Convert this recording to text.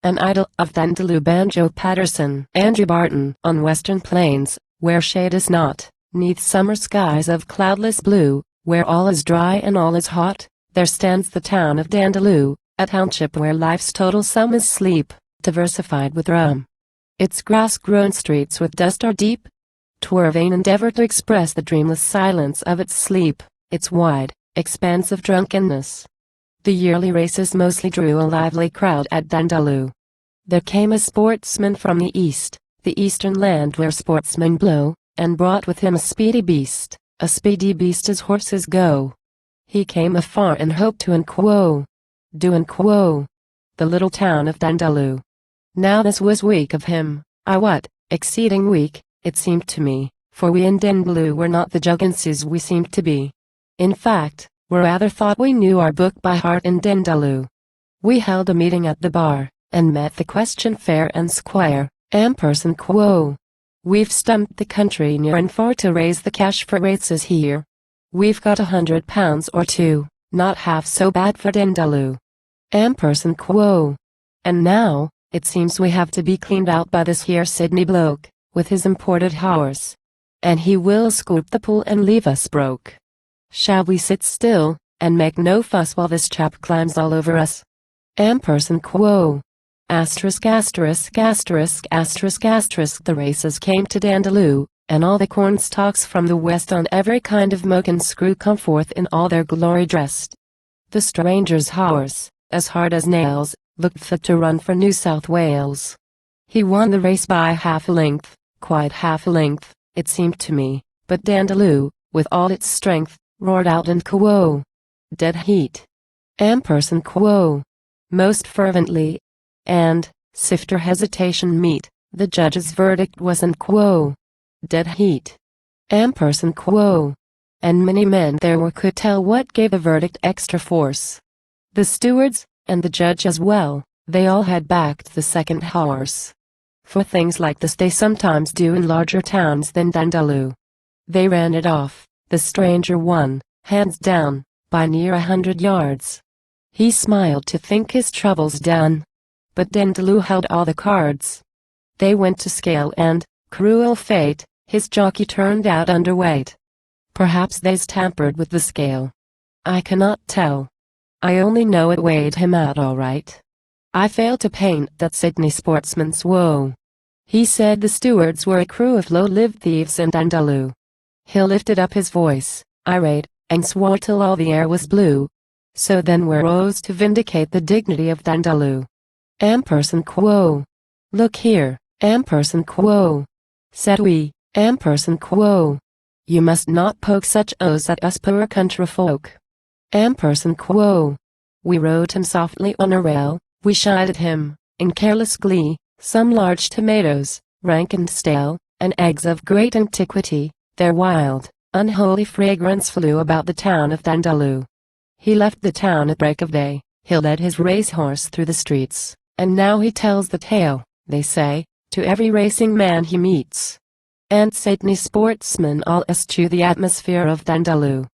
an idyll of Dandaloo Banjo Paterson and Barton. On western plains, where shade is not, 'neath summer skies of cloudless blue, where all is dry and all is hot, there stands the town of Dandaloo, a township where life's total sum is sleep, diversified with rum. Its grass-grown streets with dust are deep. 'Twere a vain endeavor to express the dreamless silence of its sleep, its wide, expansive drunkenness. The yearly races mostly drew a lively crowd at Dandaloo. There came a sportsman from the eastern land where sportsmen blow, and brought with him a speedy beast as horses go. He came afar in hope to do and quo, the little town of Dandaloo. Now this was weak of him, exceeding weak, it seemed to me, for we in Dandaloo were not the jugginses we seemed to be. In fact, we rather thought we knew our book by heart in Dandaloo. We held a meeting at the bar, and met the question fair and square, person quo. We've stumped the country near and far to raise the cash for races here. We've got £100 or two, not half so bad for Dandaloo. Person quo. And now, it seems we have to be cleaned out by this here Sydney bloke, with his imported horse. And he will scoop the pool and leave us broke. Shall we sit still, and make no fuss while this chap climbs all over us? Person quo. Asterisk asterisk asterisk asterisk asterisk. The races came to Dandaloo, and all the cornstalks from the west on every kind of moke and screw come forth in all their glory dressed. The stranger's horse, as hard as nails, looked fit to run for New South Wales. He won the race by half a length, quite half a length, it seemed to me, but Dandaloo, with all its strength, roared out in quo. Dead heat. Person quo. Most fervently. And, sifter hesitation meet, the judge's verdict was in quo. Dead heat. Person quo. And many men there were could tell what gave the verdict extra force. The stewards, and the judge as well, they all had backed the second horse. For things like this they sometimes do in larger towns than Dandaloo. They ran it off. The stranger won, hands down, by near 100 yards. He smiled to think his troubles done. But Dandaloo held all the cards. They went to scale and, cruel fate, his jockey turned out underweight. Perhaps they's tampered with the scale. I cannot tell. I only know it weighed him out all right. I fail to paint that Sydney sportsman's woe. He said the stewards were a crew of low-lived thieves in Dandaloo. He lifted up his voice, irate, and swore till all the air was blue. So then we rose to vindicate the dignity of Dandaloo. Person quo. Look here, person quo. Said we, person quo. You must not poke such oaths at us poor country folk. Person quo. We rode him softly on a rail, we shied at him, in careless glee, some large tomatoes, rank and stale, and eggs of great antiquity. Their wild, unholy fragrance flew about the town of Dandaloo. He left the town at break of day, he led his racehorse through the streets, and now he tells the tale, they say, to every racing man he meets. And Sydney sportsmen all eschew the atmosphere of Dandaloo.